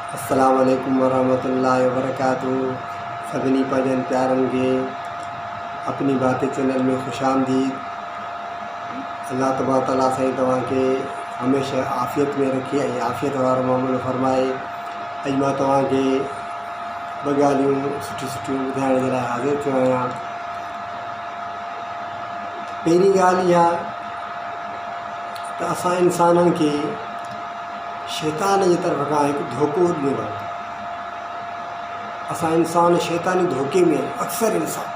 अस्सलाम वालेकुम वरहमतुल्लाहि वबरकातुहू। सभिनी पंहिंजनि प्यारनि खे अपनी बातें चैनल में खुशामदीद। अल्लाह तबारक तआला साईं तव्हांखे हमेशह आफ़ियत में रखे ऐं आफ़ियत वारो मामलो फरमाए। अॼु मां तव्हांखे ॿ ॻाल्हियूं सुठियूं ॿुधाइण जे लाइ हाज़िर थियो आहियां। पहिरीं ॻाल्हि इहा त असां इंसाननि खे शैतान जी तरफ़ खां हिकु धोखो ॾिनो आहे। असां इंसान शैतानी धोखे में अक्सर इंसान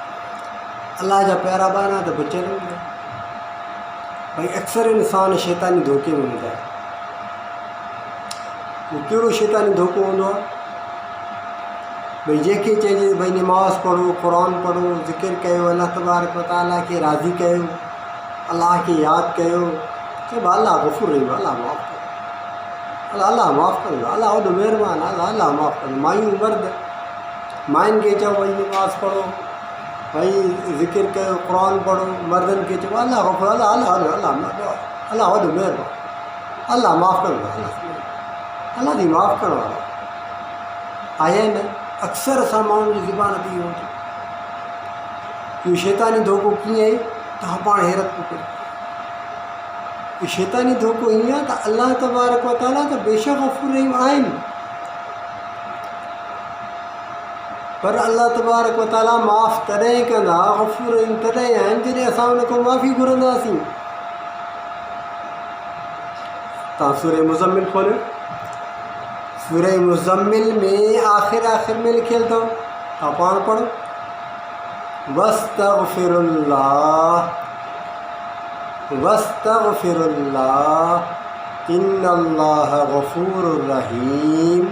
अल्लाह जा प्यारा ॿार त बचियल हूंदा भई अक्सर इंसान शैतानी धोखे में हूंदा आहे। उहो कहिड़ो शैतानी धोखो हूंदो आहे भई जंहिंखे चइजे भई नमाज़ पढ़ो, क़ुरान पढ़ो, ज़िक्र कयो, अल्लाह तबारक व तआला खे राज़ी कयो, अल्लाह खे यादि कयो, चइबो अल्लाह गफ़ूर रहीम, अल्लाह माफ़ कयो, अल्लाह माफ़ कयो, अल्लाह वॾो महिरबानी, अल्लाह माफ़ कयो। मायूं मर्द मायुनि खे चओ भई नमाज़ पढ़ो, भई ज़िक्र कयो, क़ुरान पढ़ो, मर्दनि खे चओ अल्लाह गफ़ूर, अल्लाह अल्लाह अल्लाह अल्लाह वॾो महिरबानी, अल्लाह माफ़ कयो, अल्लाह जी माफ़ करण वारो आहे न। अक्सर असां माण्हुनि जी ज़ुबान ते इहो हूंदो। इहो शैतानी धोखो कीअं आहे तव्हां पाण हैरत पियो कयो। इहो शैतानी धोखो ईअं आहे त अल्लाह तबारक व तआला त बेशक गफ़ूर रहीम आहिनि, पर अल्लाह तबारक व तआला माफ़ तॾहिं कंदा, गफ़ूर रहीम तॾहिं आहिनि जॾहिं असां उन खां माफ़ी घुरंदासीं। तव्हां सूरह मुज़म्मिल खोलियो, सूरह मुज़म्मिल में आखिर में लिखियल अथव, तव्हां पाण पढ़ो, वस्तग़फिरुल्लाह इन्नल्लाह गफ़ूरुर रहीम।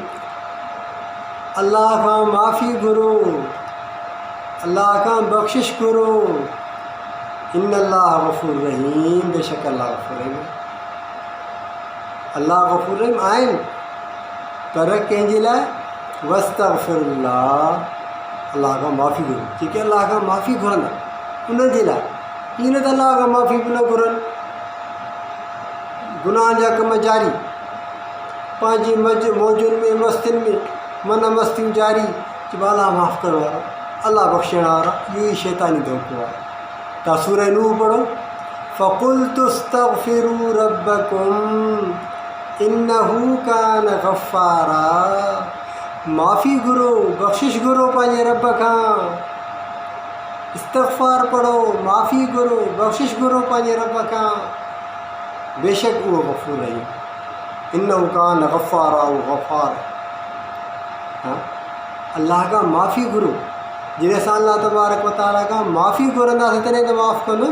अल्लाह खां माफ़ी घुरो, अल्लाह खां बख़्शिश घुरो। इन्नल्लाह गफ़ूरुर रहीम, बेशक अल्लाह गफ़ूर रहीम, अल्लाह गफ़ूर रहीम आहिनि, पर कंहिंजे लाइ वस्तग़फिरुल्लाह, अल्लाह खां माफ़ी घुरो। जेके अल्लाह खां माफ़ी घुरंदा उन जे लाइ, ईअं न त अल्लाह खां माफ़ी बि न घुरनि, गुनाह जा कम जारी, पंहिंजी मौजुनि में मस्तियुनि में मन मस्तियूं जारी, चइबो अल्लाह माफ़ करण वारो, अल्लाह बख़्शण वारो। इहो ई शैतानी धोखो आहे। तव्हां सूरह नूह पढ़ो, फ़क़ुल्तु इस्तग़फ़िरू रब्बकुम इन्नहू कान गफ़्फ़ारा। माफ़ी घुरो, बख़्शिश घुरो पंहिंजे रब खां, इस्तग़फ़ार पढ़ो, माफ़ी घुरो, बख़्शिश घुरो पंहिंजे रब खां, बेशक उहो गफ़ूर रहीम, इन्नहू कान गफ़्फ़ारा, उहो गफ़्फ़ार। अल्लाह खां माफ़ी घुरो। जॾहिं असां अल्लाह तबारक व तआला खां माफ़ी घुरंदासीं तॾहिं त माफ़ कंदो।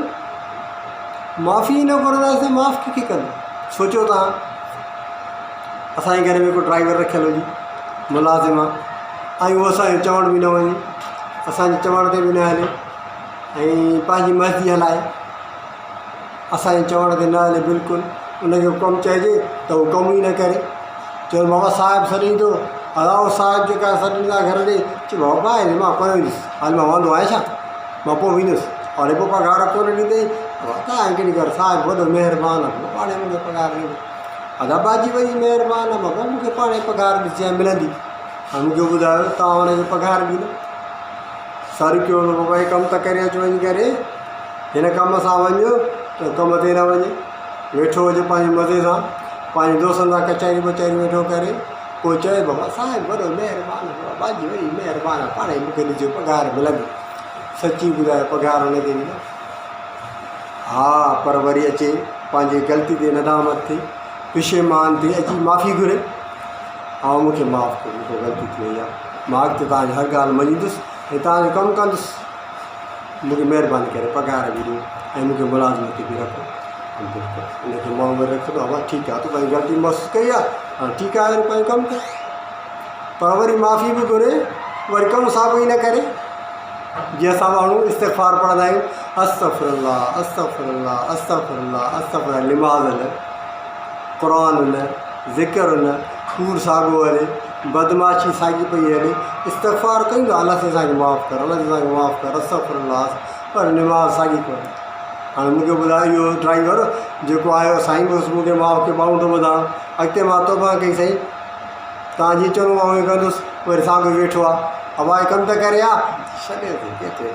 माफ़ी न घुरंदासीं त माफ़ कंहिंखे कंदो। सोचो तव्हां, असांजे घर में को ड्राइवर रखियल हुजे, मुलाज़िम आहे, ऐं उहो असांजो चवण बि न वञे, असांजे चवण ते बि न हले, ऐं पंहिंजी मर्ज़ी हलाए, असांजे चवण ते न हले बिल्कुलु, उनखे कमु चइजे त उहो कमु ई न करे। चयो बाबा साहिबु सॾींदो, अलाओ साहिबु जेका सॾींदा घर ॾे, चयो बाबा आहे मां कोन वेंदुसि, हाली मां वांदो आहियां छा, मां पोइ वेंदुसि, हाणे पोइ पघार कोन ॾींदई, तव्हां कहिड़ी ॻाल्हि, साहिबु वॾो महिरबानी आहे, पाणे मूंखे पघार ॾींदो, अदाबाजी वॾी महिरबानी आहे, बाबा मूंखे पाणे पघार ॾिसी मिलंदी, ऐं मूंखे ॿुधायो तव्हां हुनखे पघार ॾींदो। सर कयो बाबा हे कमु त करे अचु, वञी करे हिन कम सां वञो त कम ते न वञे, वेठो हुजे पंहिंजे मज़े सां, पंहिंजे दोस्तनि सां कचहरी वचहरी वेठो करे, पोइ चए बाबा साहिबु वॾो महिरबानी, बाबाजी वॾी महिरबानी आहे, पाणे मूंखे ॾिजो पघार मिलंदी। सची ॿुधाए पघार हुनखे ॾींदो। हा, पर वरी अचे पंहिंजी ग़लती ते नदामत थिए, पिशेमान थिए, अची माफ़ी घुरे, ऐं मूंखे माफ़ कयो, मूंखे ग़लती थी वई आहे, मां अॻिते तव्हांजी हर ॻाल्हि मञींदुसि ऐं तव्हांजो कमु कंदुसि, मूंखे महिरबानी करे पघार बि ॾियो ऐं मूंखे मुलाज़िमत बि रखो। उनखे माण्हू वरी रखंदो आहे, ठीकु आहे, तूं पंहिंजी ग़लती महसूसु कई आहे, हाणे ठीकु आहे, वरी पंहिंजो कमु कर, पर वरी माफ़ी बि घुरे, वरी कमु साॻियो ई न करे। जीअं असां माण्हू इस्तग़फ़ार पढ़ंदा आहियूं, अस्तग़फ़िरुल्लाह अस्तग़फ़िरुल्लाह अस्तग़फ़िरुल्लाह अस्तग़फ़िरुल्लाह, निमाज़ न, क़ुरान न, ज़िक्र न, कूड़ साॻियो हले, बदमाशी साॻी पई हले, इस्तग़फ़ार कयूं था अलाह से असांखे माफ़ु कर, अलाह से असांखे माफ़ु कर, अस्तग़फ़िरुल्लाह, पर निमाज़ साॻी कोन्हे। हाणे मूंखे ॿुधायो इहो ड्राइवर जेको आयो साईं, बसि मूंखे मां ॿाहूं थो ॿुधां, अॻिते मां तौबा कई साईं, तव्हां जीअं चवंदो मां उहो कंदुसि, वरी साॻियो वेठो आहे, हवा कमु त करे आ, छॾे थो केतिरे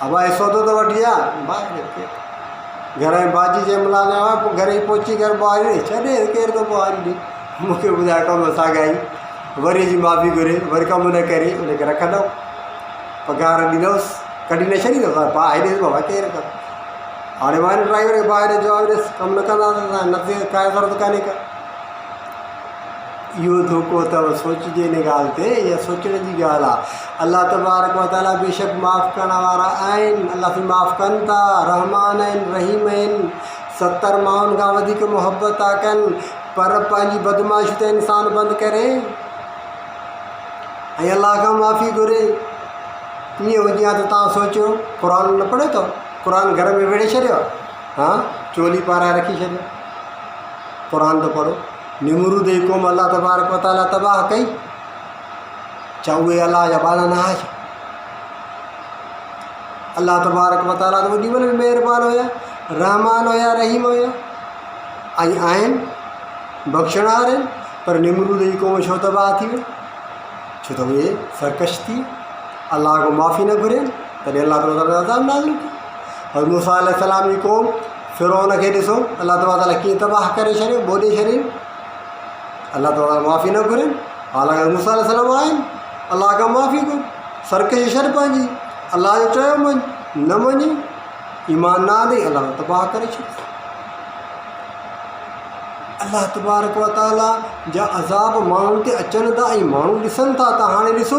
हवा सौदो त वठी आहे, ॿाहिरि घर में भाॼी जंहिं महिल आया पोइ घर ई पहुची करे ॿुहारी ॾे, छॾे केरु थो ॿुहारी ॾे, मूंखे ॿुधाए कमु साॻाई, वरी जी माफ़ी घुरे, वरी कमु न करे उनखे रखंदव, पघार ॾींदुसि, कढी न छॾींदव, पाए ॾे बाबा केरु कर, हाणे मां ड्राइवर खे ॿाहिरि जवाबु ॾियसि, कमु न कंदा त न थिए, काई ज़रूरत कान्हे का। इहो धोखो अथव, सोचिजे हिन ॻाल्हि ते, इहा सोचण जी ॻाल्हि आहे। अलाह तबारक व तआला बेशक माफ़ु करण वारा आहिनि, अलाह सां माफ़ु कनि था, रहमान आहिनि, रहीम आहिनि, 70 माण्हुनि खां वधीक मुहबत था कनि, पर पंहिंजी बदमाशी त इंसान बंदि करे ऐं अलाह खां माफ़ी घुरे। कीअं हुजे हा त तव्हां सोचियो, क़ुर न पढ़ियो अथव, क़ुर घर में विड़े छॾियो, हा चोली पाराए रखी छॾियो, क़ुर त पढ़ो। निमरूद जी क़ौम अलाह तबारक व तआला तबाह कई, छा उहे अलाह जा ॿार न आहे? अलाह तबारक व तआला त वॾी वॾी महिरबान हुया, रहमान हुया, रहीम हुया ऐं आहिनि, बख़्शण वारा आहिनि, पर निमरूद जी क़ौम छो तबाह थी वई? छो त उहे सरकश थी, अलाह खां माफ़ी न घुरे, तॾहिं अलाह ताला अज़ाब नाज़िल कयो। मूसा अलैहिस्सलाम जी क़ौम फ़िरौन खे ॾिसो, अलाह तबारक कीअं तबाह करे छॾियो, ॿोॾे छॾियो, अलाह ताला माफ़ी न घुरे, हालांकि मूसा अलैहिस्सलाम आहिनि, अलाह खां माफ़ी घुर, सरकश छॾ पंहिंजी, अलाह जो चयो मञ, न मञी, ईमान न आंदे, अलाह तबाह करे छॾ। अलाह तबारक व तआला जा अज़ाब माण्हुनि ते अचनि था ऐं माण्हू ॾिसनि था। त हाणे ॾिसो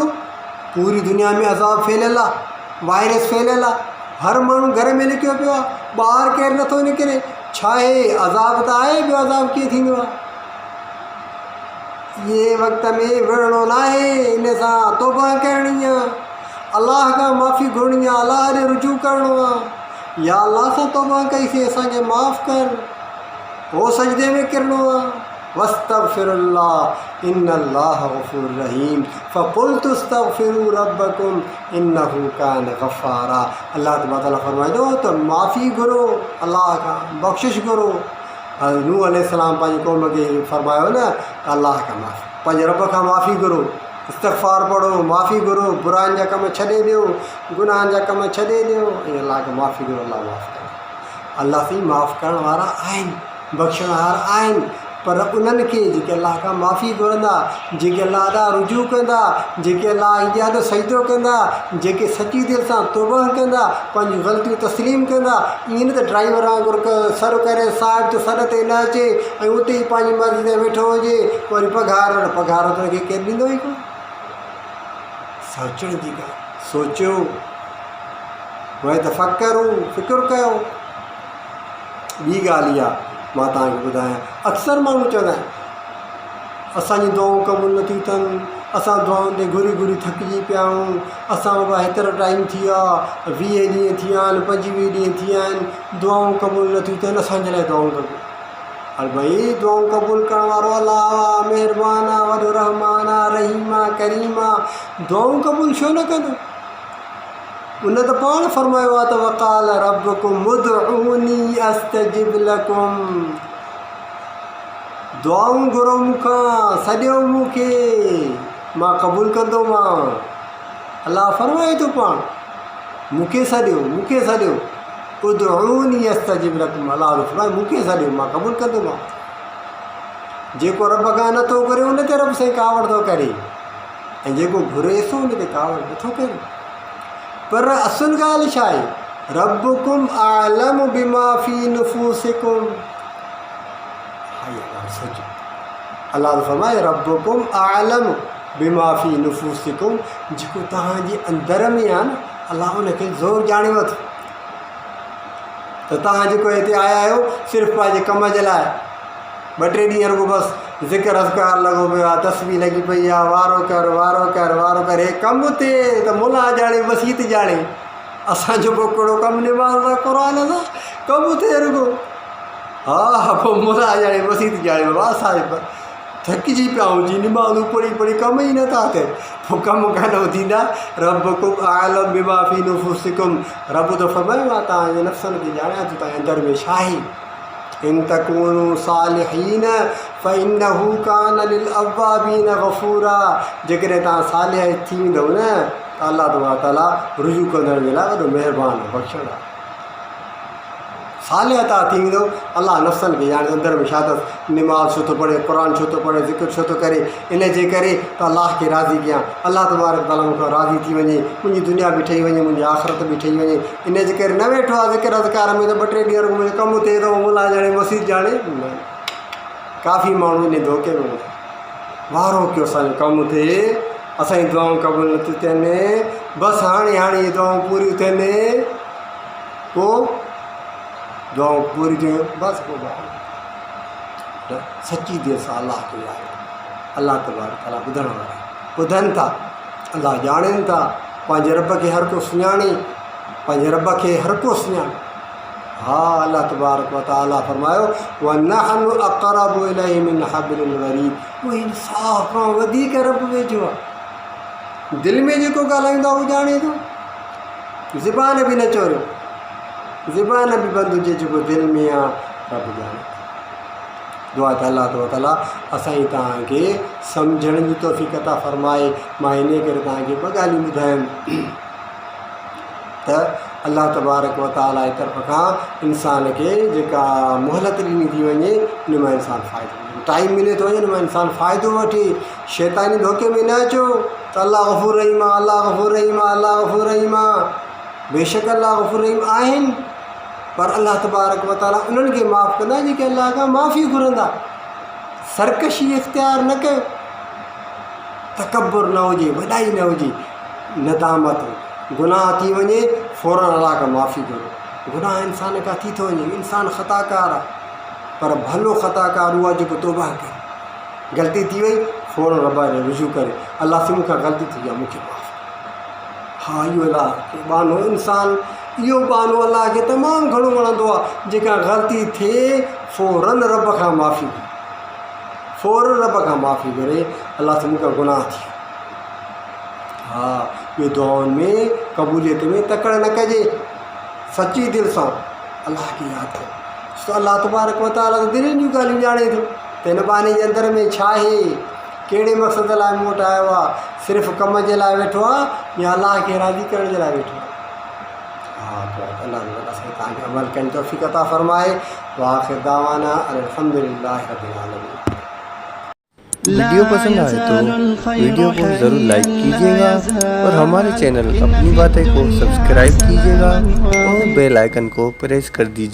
पूरी दुनिया में अज़ाब फैलियल आहे, वायरस फैलियल आहे, हर माण्हू घर में लिकियो पियो आहे, ॿाहिरि केरु नथो निकिरे, छा आहे? अज़ाब त आहे, ॿियो अज़ाब कीअं थींदो आहे? ये वक़्त में विढ़णो न आहे, इन सां तौबा करणी आहे, अलाह खां माफ़ी घुरणी आहे, अलाह ॾे रुजू करिणो आहे, या अलाह सां तौबा कईसीं, असांखे माफ़ु कर, हो सजदे में किरणो आहे, वस्तग़फिरुल्लाह इन्नल्लाह गफ़ूर रहीम, फ़क़ुल्तु इस्तग़फिरू रब्बकुम इन्नहू कान गफ़ारा। अल्लाह तआला फरमाईंदो त माफ़ी घुरो, अलाह खां बख़्शिश घुरो। नूह अलैहिस्सलाम पंहिंजी क़ौम खे फरमायो न, अलाह खां माफ़ी, पंहिंजे रब खां माफ़ी घुरो, इस्तग़फ़ार पढ़ो, माफ़ी घुरो, बुराइनि जा कम छॾे ॾियो, गुनाहनि जा कम छॾे ॾियो ऐं अलाह खे माफ़ी घुरो, अलाह माफ़ु करे। अलाह साईं माफ़ु करण वारा आहिनि, बख़्शण वारा आहिनि, पर उन्हनि खे जेके अलाह खां माफ़ी घुरंदा, जेके अलाह ॾांहुं रुजू कंदा, जेके अलाह जी ॾाढो सजदो कंदा, जेके सची दिलि सां तौबा कंदा, पंहिंजूं ग़लतियूं तस्लीम कंदा, ईअं न त ड्राइवर वांगुरु सर करे साहिब त सर ते न अचे ऐं उते ई पंहिंजी मर्ज़ी ते वेठो हुजे, वरी पघार त हुनखे केरु ॾींदो ई कोन। सोचण जी ॻाल्हि, सोचियो, वरी त फ़िक्रु कयो। ॿी ॻाल्हि इहा मां तव्हांखे ॿुधायां, अक्सर माण्हू चवंदा आहिनि असांजी दुआऊं क़बूल नथियूं थियनि, असां दुआउनि ते घुरी घुरी थकिजी पिया आहियूं, असां बाबा हेतिरो टाइम थी वियो आहे, 20 ॾींहं थी विया आहिनि, 25 ॾींहं थी विया आहिनि, दुआऊं क़बूल नथियूं थियनि, असांजे लाइ दुआऊं कबूल। अरे भई दुआऊं क़बूल करण वारो अलाह आहे, महिरबान आहे, वॾो रहमान आहे, रहीम आहे, करीम आहे, दुआऊं क़बूल छो न कंदो? उन त पाण फरमायो आहे त वक़ाल रब्बुकुम उदऊनी अस्तजिब लकुम, दुआऊं घुरो मूंखां, सॾियो मूंखे, मां क़बूल कंदोमांव। अलाह फरमाए थो पाण, मूंखे सॾियो, उदऊनी अस्तजिब लकुम, अलाह फरमाए मूंखे सॾियो, मां क़बूल कंदोमांव। जेको रब खां नथो घुरे उन ते रब साईं कावड़ थो करे, ऐं जेको घुरे थो उन ते कावड़ नथो करे। पर असुल ॻाल्हि छा आहे? रब्बुकुम आलम बिमा फी नुफूसिकुम, सोचो, अलाह फरमाए रब्बुकुम आलम बिमा फी नुफूसिकुम, जेको तव्हांजे अंदर में आहे न, अलाह उनखे ज़ोर ॼाणे वठो। त तव्हां जेको हिते आया आहियो सिर्फ़ु पंहिंजे कम जे लाइ, 2-3 ॾींहं रुगो बसि ज़िक्र अज़कार लॻो पियो आहे, तस्बीह लॻी पई आहे, वारो कर, हे कमु थिए त मुला ॼाणे, मसीत ॼाणे, असांजो पोइ कहिड़ो कमु निभाइणो आहे क़ुर सां, कमु थिए रुगो, हा पोइ मुला ॼाणे, मसीत ॼाणे, बाबा असां थकिजी पिया आहियूं जी, निमाज़ूं पढ़ी कम ई नथा थियनि, पोइ कमु कान थींदा। रब्बुकुम आलम बिमा फी नुफूसिकुम, रब त फरमायो आहे तव्हांजे नफ़्सनि खे ॼाणिया थो तव्हांजे अंदर में छा आहे, इन तकूनु सालिहीन फ़इन्नहु कान लिलअव्वाबीन गफ़ूरा। जेकॾहिं तव्हां सालिह थी वेंदव न त अल्लाह तबारक व तआला रुजू कंदड़ जे लाइ वॾो महिरबानी बख़्शण आहे। सालिह तव्हां थी वेंदव, अल्लाह नफ़्सनि खे यानी अंदरि में छा अथसि, निमाज़ छो थो पढ़े, क़ुर छो थो पढ़े, ज़िक्र छो थो करे, इन जे करे त अल्लाह खे राज़ी कयां, अल्लाह तबारक व तआला मूंखां राज़ी थी वञे, मुंहिंजी दुनिया बि ठही वञे, मुंहिंजी आख़िरत बि ठही वञे। इन जे करे न वेठो आहे ज़िक्र अज़कार में त 2-3 ॾींहं मुंहिंजो कमु थिए थो, मुला ॼाणे मसीद ॼाणे न। काफ़ी माण्हू इन धोखे में वारो कयो असांजो कमु थिए, असांजी दुआऊं क़बूल नथियूं थियनि, बसि हाणे इहे दुआऊं पूरियूं थियनि, पोइ दुआऊं पूरी थियूं बसि पोइ सची दिलि सां अलाह खे यादि, अल्लाह तबारक व तआला ॿुधण वारा ॿुधनि था, अल्लाह ॼाणनि था, पंहिंजे रब खे हर को सुञाणे, पंहिंजे रब खे हर को सुञाणे। हा अल्लाह तबारक व तआला फरमायो वनहनु अक़रबु इलैहि मिन हब्लिल वरीद, उहो इंसाफ़ खां वधीक रब वेझो आहे। दिलि में जेको ॻाल्हाईंदो आहे उहो ॼाणे थो, ज़ुबान बि न चोरियो, ज़ुबान बि बंदि हुजे, जेको दिलि में आहे रब ॼाणे। दुआ त अल्लाह तआला असांजी तव्हांखे सम्झण जी तौफ़ीक़ अता फ़रमाए। मां इन करे तव्हांखे 2 ॻाल्हियूं ॿुधायमि त अल्लाह तबारक व तआला जी तरफ़ खां इंसान खे जेका मोहलत ॾिनी थी वञे, उन मां इंसान फ़ाइदो टाइम मिले थो वञे, उन मां इंसान फ़ाइदो वठे। शैतानी धोखे में न अचो त अल्लाह गफ़ूर रहीम आहे, अल्लाह गफ़ूर रहीम आहे, अल्लाह गफ़ूर रहीम आहे। बेशक अल्लाह गफ़ूर रहीम आहिनि, पर अल्लाह तबारक व तआला उन्हनि खे माफ़ु कंदा जेके अल्लाह खां माफ़ी घुरंदा। सरकशी इख़्तियार न कयो, तकबुर न हुजे, वॾाई न हुजे, नदामत, गुनाह थी वञे फ़ौरन अल्लाह खां माफ़ी घुरो। गुनाह इंसान खां थी थो वञे, इंसान ख़ताकार आहे, पर भलो ख़ताकार उहो आहे जेको तौबा करे, ग़लती थी वई फ़ौरन रब ॾे रुजू करे, अल्लाह से मूंखां ग़लती थी आहे, मूंखे माफ़। हा इहो अल्लाह खे बानो इंसान, इहो बानो अल्लाह खे तमामु घणो वणंदो आहे, जेका ग़लती थिए फ़ौरन रब खां माफ़ी घुरे, फ़ौरन रब खां माफ़ी घुरे, अल्लाह से मूंखां गुनाह थी। हा इहो दुआउनि में क़बूलियत में तकड़ न कजे, सची दिलि सां अल्लाह खे यादि कयो। छो अल्लाह तबारक व तआला त दिलनि जूं ॻाल्हियूं ॼाणे थो, त हिन बहाने जे अंदर में छा आहे, कहिड़े मक़सद लाइ मूं वटि आयो आहे, सिर्फ़ु कम जे लाइ वेठो आहे या अल्लाह खे राज़ी करण जे लाइ वेठो आहे। हा त अल्लाह असांखे तव्हांखे अमल करण जी तौफ़ीक़ अता फ़रमाए। वाख़िर दावाना अल्हम्दुलिल्लाहि रब्बिल आलमीन। वीडियो पसंद आए तो वीडियो को ज़रूर लाइक कीजिएगा और हमारे चैनल अपनी बातें को सब्सक्राइब कीजिएगा और बेल आइकन को प्रेस कर दीजिए।